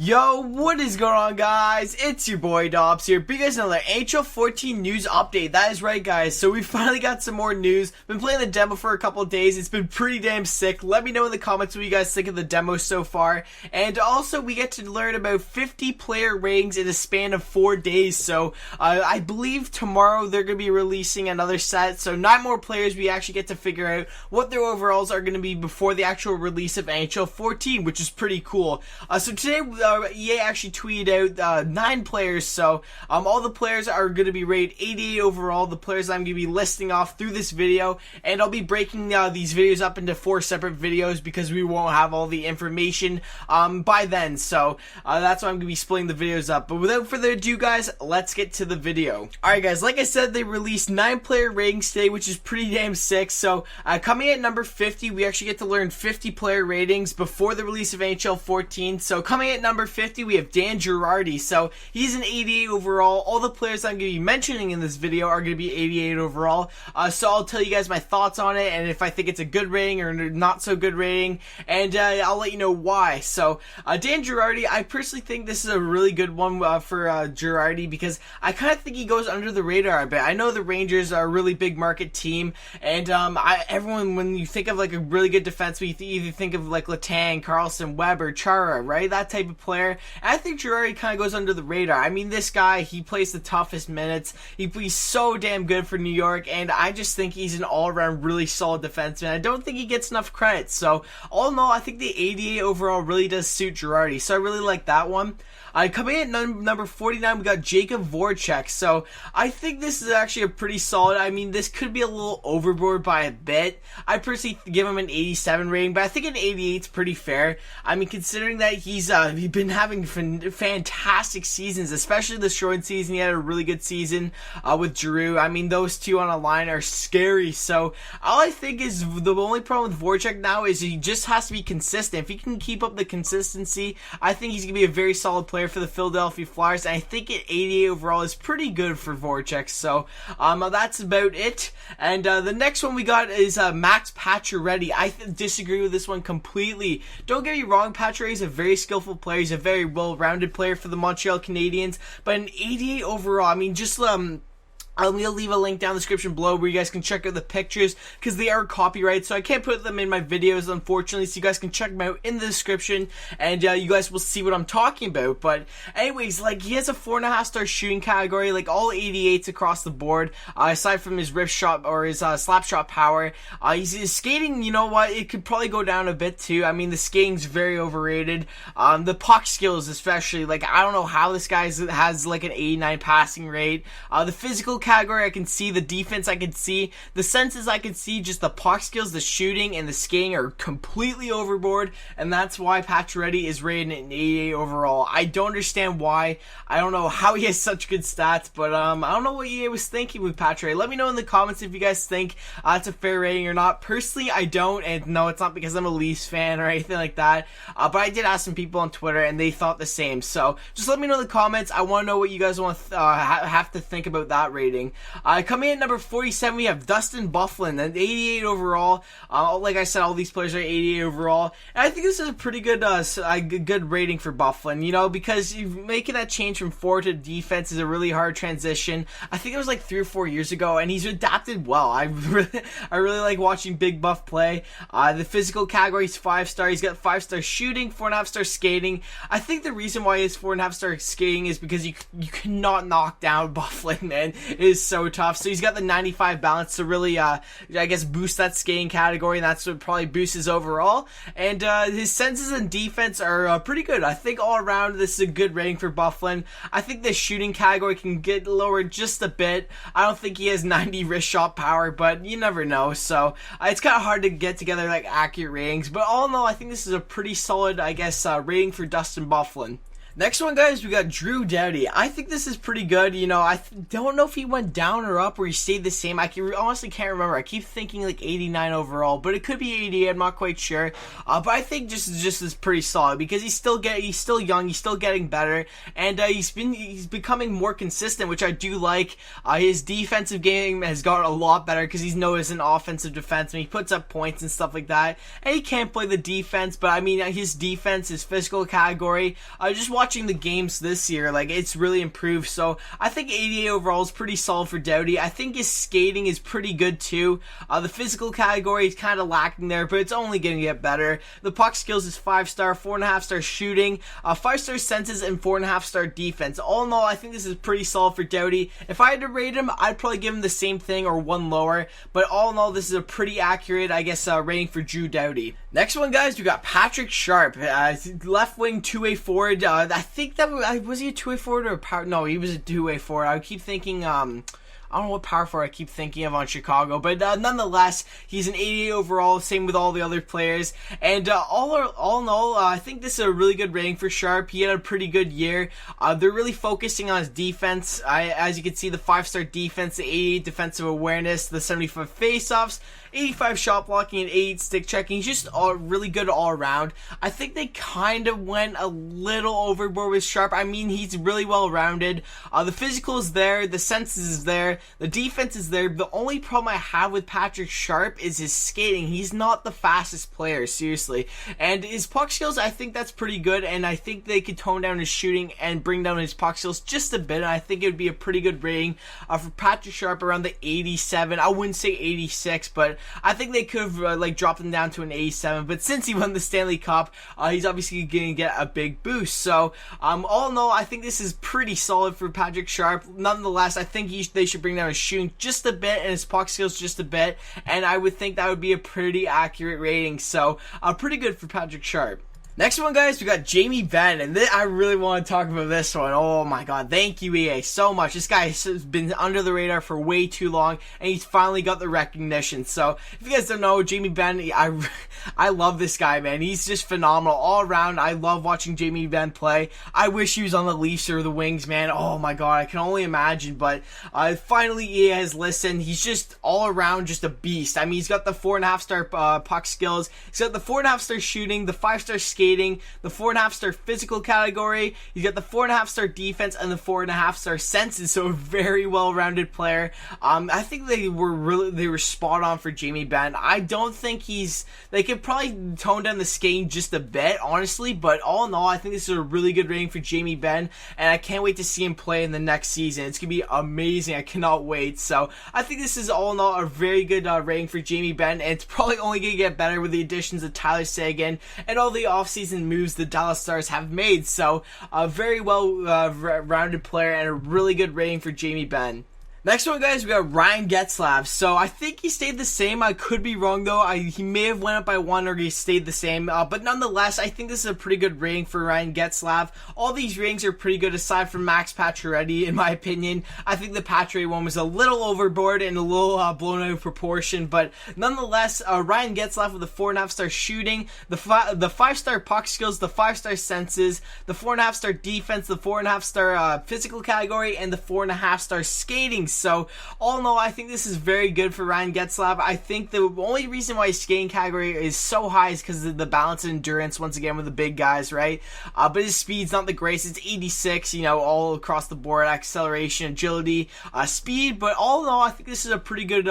Yo, what is going on, guys? It's your boy Dooobbz here, bringing you guys another NHL 14 news update. That is right, guys. So we finally got some more news. Been playing the demo for a couple of days. It's been pretty damn sick. Let me know in the comments what you guys think of the demo so far. And also, we get to learn about 50 player ratings in a span of 4 days. So I believe tomorrow they're going to be releasing another set. So 9 more players. We actually get to figure out what their overalls are going to be before the actual release of NHL 14, which is pretty cool. So today, EA actually tweeted out 9 players, so all the players are going to be rated 88 overall, the players I'm going to be listing off through this video, and I'll be breaking these videos up into 4 separate videos because we won't have all the information by then, so that's why I'm going to be splitting the videos up. But without further ado, guys, let's get to the video. Alright, guys, like I said, they released 9 player ratings today, which is pretty damn sick. So coming at number 50, we actually get to learn 50 player ratings before the release of NHL 14. So coming at number 50, we have Dan Girardi. So he's an 88 overall. All the players I'm going to be mentioning in this video are going to be 88 overall. So I'll tell you guys my thoughts on it and if I think it's a good rating or not so good rating, and I'll let you know why. So Dan Girardi, I personally think this is a really good one for Girardi because I kind of think he goes under the radar a bit. I know the Rangers are a really big market team, and everyone, when you think of like a really good defenseman, you either think of like Letang, Carlson, Weber, Chara, right? That type of player. And I think Girardi kind of goes under the radar. I mean, this guy, he plays the toughest minutes. He's so damn good for New York, and I just think he's an all-around really solid defenseman. I don't think he gets enough credit. So, all in all, I think the 88 overall really does suit Girardi. So I really like that one. Coming in at number 49, we got Jacob Voracek. So I think this is actually a pretty solid. I mean, this could be a little overboard by a bit. I personally give him an 87 rating, but I think an 88 is pretty fair. I mean, considering that he's been having fantastic seasons, especially the short season. He had a really good season with Giroux. I mean, those two on a line are scary. So all I think is the only problem with Voracek now is he just has to be consistent. If he can keep up the consistency, I think he's going to be a very solid player for the Philadelphia Flyers, and I think at 88 overall is pretty good for Voracek. So that's about it. And the next one we got is Max Pacioretty. I disagree with this one completely. Don't get me wrong, Pacioretty is a very skillful player. He's a very well-rounded player for the Montreal Canadiens, but an 88 overall, I mean, just I'm going to leave a link down in the description below where you guys can check out the pictures because they are copyrighted, so I can't put them in my videos, unfortunately, so you guys can check them out in the description, and you guys will see what I'm talking about. But anyways, like, he has a 4.5 star shooting category, like all 88s across the board, aside from his wrist shot or his slap shot power. His skating, you know what, it could probably go down a bit too. I mean, the skating's very overrated. The puck skills especially, like, I don't know how this guy has like an 89 passing rate. The physical category I can see, the defense I can see, the senses I can see, just the puck skills, the shooting, and the skating are completely overboard, and that's why Pacioretty is rated an 88 overall. I don't understand why. I don't know how he has such good stats, but I don't know what EA was thinking with Pacioretty. Let me know in the comments if you guys think it's a fair rating or not. Personally, I don't, and no, it's not because I'm a Leafs fan or anything like that, but I did ask some people on Twitter, and they thought the same, so just let me know in the comments. I want to know what you guys want have to think about that rating. Coming in at number 47, we have Dustin Byfuglien, an 88 overall. Like I said, all these players are 88 overall, and I think this is a pretty good good rating for Byfuglien, you know, because making that change from forward to defense is a really hard transition. I think it was like 3 or 4 years ago, and he's adapted well. I really like watching Big Buff play. The physical category is 5 star. He's got 5 star shooting, 4.5 star skating. I think the reason why he has 4.5 star skating is because you cannot knock down Byfuglien, man. It is so tough. So he's got the 95 balance to really, I guess, boost that skating category, and that's what probably boosts his overall. And his senses and defense are pretty good. I think all around this is a good rating for Byfuglien. I think the shooting category can get lowered just a bit. I don't think he has 90 wrist shot power, but you never know. So it's kind of hard to get together like accurate ratings. But all in all, I think this is a pretty solid, I guess, rating for Dustin Byfuglien. Next one, guys, we got Drew Doughty. I think this is pretty good. You know, I don't know if he went down or up or he stayed the same. Honestly can't remember. I keep thinking like 89 overall, but it could be 88. I'm not quite sure. But I think just is pretty solid because he's still young. He's still getting better, and he's becoming more consistent, which I do like. His defensive game has got a lot better because he's known as an offensive defenseman. He puts up points and stuff like that, and he can't play the defense. But I mean, his defense, his physical category. Just watching the games this year, like, it's really improved. So I think 88 overall is pretty solid for Doughty. I think his skating is pretty good too. The physical category is kind of lacking there, but it's only going to get better. The puck skills is 5-star, 4.5-star shooting, 5-star senses, and 4.5-star defense. All in all, I think this is pretty solid for Doughty. If I had to rate him, I'd probably give him the same thing or one lower. But all in all, this is a pretty accurate, I guess, rating for Drew Doughty. Next one, guys, we got Patrick Sharp, left wing, two-way forward. I think that was he a two-way forward or a power? No, he was a two-way forward. I keep thinking, I don't know what power forward I keep thinking of on Chicago, but nonetheless, he's an 88 overall, same with all the other players. And all in all, I think this is a really good rating for Sharp. He had a pretty good year. They're really focusing on his defense. As you can see, the 5-star defense, the 88 defensive awareness, the 75 faceoffs, 85 shot blocking, and 88 stick checking. He's just really good all around. I think they kind of went a little overboard with Sharp. I mean, he's really well rounded. The physical is there, the senses is there, the defense is there. The only problem I have with Patrick Sharp is his skating. He's not the fastest player, seriously. And his puck skills, I think that's pretty good, and I think they could tone down his shooting and bring down his puck skills just a bit, and I think it would be a pretty good rating for Patrick Sharp, around the 87. I wouldn't say 86, but I think they could have dropped him down to an 87, but since he won the Stanley Cup, he's obviously going to get a big boost. So, all in all, I think this is pretty solid for Patrick Sharp. Nonetheless, I think they should bring down his shooting just a bit and his puck skills just a bit, and I would think that would be a pretty accurate rating. So, pretty good for Patrick Sharp. Next one, guys, we got Jamie Benn, and I really want to talk about this one. Oh my god, thank you, EA, so much. This guy has been under the radar for way too long, and he's finally got the recognition. So, if you guys don't know, Jamie Benn, I love this guy, man. He's just phenomenal all around. I love watching Jamie Benn play. I wish he was on the Leafs or the Wings, man. Oh my god, I can only imagine, but finally EA has listened. He's just all around just a beast. I mean, he's got the 4.5-star puck skills. He's got the 4.5-star shooting, the 5-star skating, the 4.5-star physical category. He's got the 4.5-star defense and the 4.5-star senses. So a very well-rounded player. I think they were spot on for Jamie Benn. I don't think they could probably tone down the skating just a bit, honestly. But all in all, I think this is a really good rating for Jamie Benn, and I can't wait to see him play in the next season. It's gonna be amazing. I cannot wait. So I think this is all in all a very good rating for Jamie Benn, and it's probably only gonna get better with the additions of Tyler Seguin and all the offseason moves the Dallas Stars have made. So a very well rounded player and a really good rating for Jamie Benn. Next one, guys, we got Ryan Getzlaf. So I think he stayed the same. I could be wrong though. He may have went up by one or he stayed the same. But nonetheless, I think this is a pretty good rating for Ryan Getzlaf. All these ratings are pretty good aside from Max Pacioretty, in my opinion. I think the Pacioretty one was a little overboard and a little blown out of proportion. But nonetheless, Ryan Getzlaf with the 4.5-star shooting, the 5-star puck skills, the 5-star senses, the 4.5-star defense, the 4.5-star physical category, and the 4.5-star skating. So, all in all, I think this is very good for Ryan Getzlaf. I think the only reason why his skating category is so high is because of the balance and endurance, once again, with the big guys, right? But his speed's not the greatest. It's 86, all across the board. Acceleration, agility, speed. But all in all, I think this is a pretty good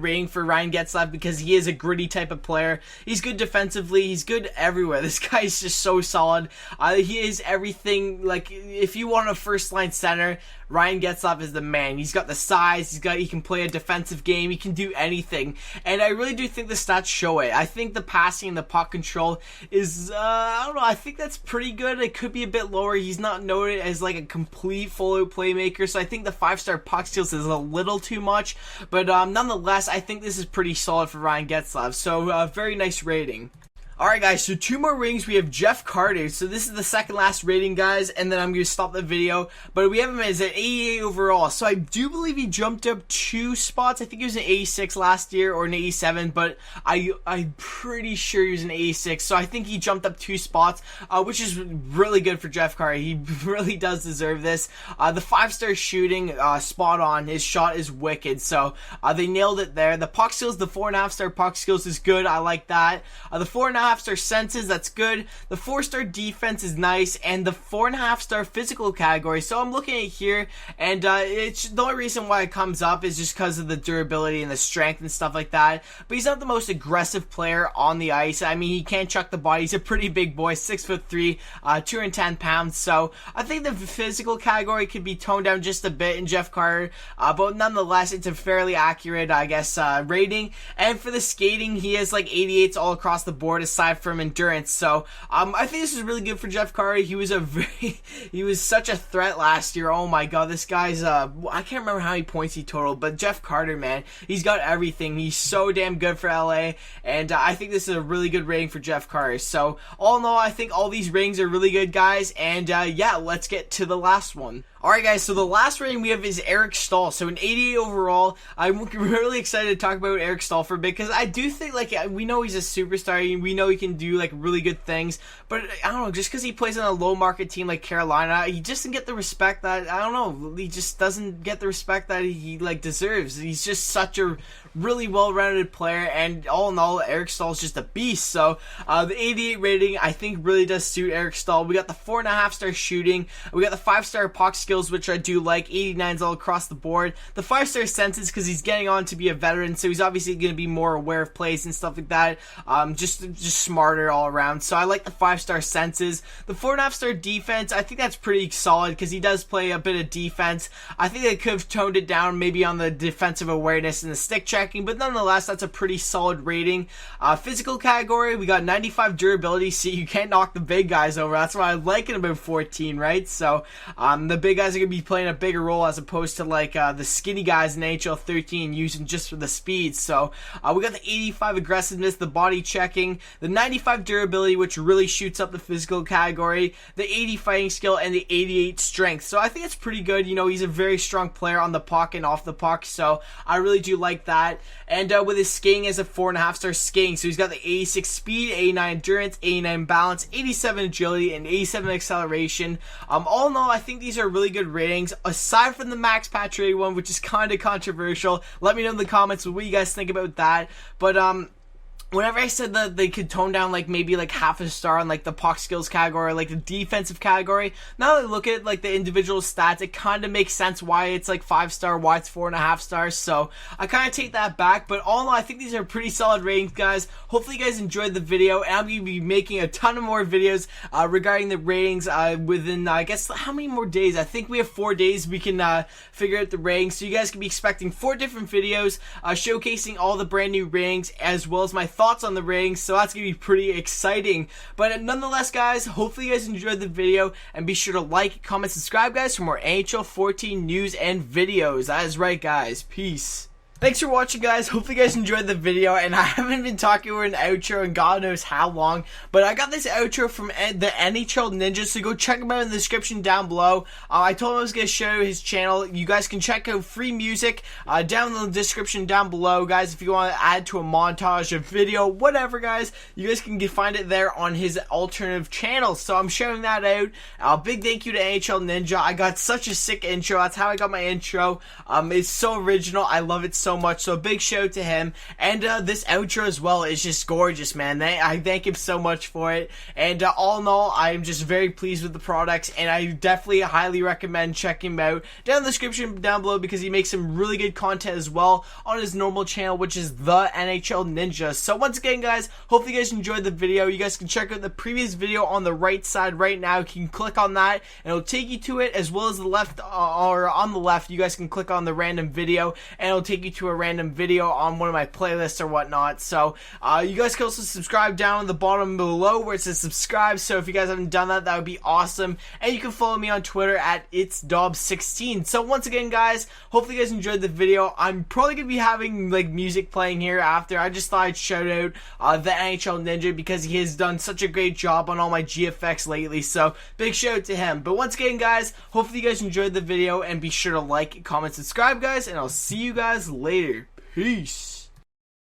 rating for Ryan Getzlaf because he is a gritty type of player. He's good defensively. He's good everywhere. This guy is just so solid. He is everything. Like, if you want a first-line center, Ryan Getzlaf is the man. He's got the size. He can play a defensive game. He can do anything. And I really do think the stats show it. I think the passing and the puck control is, I don't know, I think that's pretty good. It could be a bit lower. He's not noted as like a complete full-out playmaker, so I think the 5-star puck skills is a little too much. But nonetheless, I think this is pretty solid for Ryan Getzlaf. So, very nice rating. Alright guys, so 2 more ratings. We have Jeff Carter. So this is the second last rating, guys, and then I'm going to stop the video. But we have him as an 88 overall. So I do believe he jumped up 2 spots. I think he was an 86 last year or an 87, but I'm pretty sure he was an 86. So I think he jumped up 2 spots, which is really good for Jeff Carter. He really does deserve this. The 5-star shooting, spot on. His shot is wicked. So they nailed it there. The puck skills, the 4.5-star puck skills is good. I like that. The 4.5-star senses, that's good. The 4-star defense is nice, and the 4.5-star physical category. So I'm looking at here, and it's the only reason why it comes up is just because of the durability and the strength and stuff like that. But he's not the most aggressive player on the ice. I mean, he can't chuck the body. He's a pretty big boy, 6'3", 210 pounds. So I think the physical category could be toned down just a bit in Jeff Carter, but nonetheless, it's a fairly accurate, I guess, rating. And for the skating, he has like 88s all across the board, aside from endurance. So I think this is really good for Jeff Carter. He was he was such a threat last year. Oh my god, this guy's I can't remember how many points he totaled, but Jeff Carter, man, he's got everything. He's so damn good for LA, and I think this is a really good rating for Jeff Carter. So all in all, I think all these ratings are really good, guys, and yeah, let's get to the llast one. Alright guys, so the last rating we have is Eric Staal. So an 88 overall. I'm really excited to talk about Eric Staal for a bit, because I do think, like, we know he's a superstar, we know he can do, like, really good things, but I don't know, just because he plays on a low market team like Carolina, he just doesn't get the respect that, I don't know, he just doesn't get the respect that he, like, deserves. He's just such a really well-rounded player, and all in all, Eric Staal is just a beast. So the 88 rating, I think, really does suit Eric Staal. We got the 4.5-star shooting, we got the 5-star puck skills, which I do like, 89s all across the board. The 5-star senses, because he's getting on to be a veteran, so he's obviously going to be more aware of plays and stuff like that, just smarter all around. So I like the 5-star senses. The 4.5-star defense, I think that's pretty solid, because he does play a bit of defense. I think they could have toned it down maybe on the defensive awareness and the stick checking, but nonetheless, that's a pretty solid rating. Physical category, we got 95 durability. See, you can't knock the big guys over. That's why I like it about 14, right? So the big guys are going to be playing a bigger role as opposed to like the skinny guys in NHL 13 using just for the speed. So we got the 85 aggressiveness, the body checking, the 95 durability, which really shoots up the physical category, the 80 fighting skill, and the 88 strength. So I think it's pretty good. You know, he's a very strong player on the puck and off the puck, so I really do like that. And with his skating as a 4.5-star skating, so he's got the 86 speed, 89 endurance, 89 balance, 87 agility, and 87 acceleration. All in all, I think these are really good ratings, aside from the max patch rating one, which is kind of controversial. Let me know in the comments what you guys think about that. But whenever I said that they could tone down like maybe like half a star on like the puck skills category, like the defensive category, now that I look at like the individual stats, it kind of makes sense why it's like 5-star, why it's 4.5 stars. So I kind of take that back. But all in all, I think these are pretty solid ratings, guys. Hopefully you guys enjoyed the video, and I'm going to be making a ton of more videos regarding the ratings within I guess how many more days? I think we have 4 days we can figure out the ratings. So you guys can be expecting 4 different videos showcasing all the brand new ratings, as well as my thoughts on the ratings, so that's gonna be pretty exciting. But nonetheless, guys, hopefully you guys enjoyed the video, and be sure to like, comment, subscribe, guys, for more NHL 14 news and videos. That is right, guys. Peace. Thanks for watching, guys. Hopefully you guys enjoyed the video, and I haven't been talking over an outro in God knows how long, but I got this outro from the NHL Ninja, so go check him out in the description down below. I told him I was going to show his channel. You guys can check out free music down in the description down below, guys, if you want to add to a montage, a video, whatever, guys. You guys can find it there on his alternative channel, so I'm showing that out. Big thank you to NHL Ninja. I got such a sick intro. That's how I got my intro. It's so original. I love it so much, so a big shout out to him. And this outro as well is just gorgeous, man. I thank him so much for it, and all in all, I'm just very pleased with the products, and I definitely highly recommend checking him out down in the description down below, because he makes some really good content as well on his normal channel, which is the NHL Ninja. So once again, guys, hopefully you guys enjoyed the video. You guys can check out the previous video on the right side right now. You can click on that and it'll take you to it, as well as the left, or on the left you guys can click on the random video and it'll take you to a random video on one of my playlists or whatnot. So you guys can also subscribe down at the bottom below where it says subscribe. So if you guys haven't done that, that would be awesome. And you can follow me on Twitter at itsdooobbz16. So once again, guys, hopefully you guys enjoyed the video. I'm probably gonna be having like music playing here after. I just thought I'd shout out the NHL Ninja because he has done such a great job on all my GFX lately. So big shout out to him. But once again, guys, hopefully you guys enjoyed the video, and be sure to like, comment, subscribe, guys, and I'll see you guys later. Peace.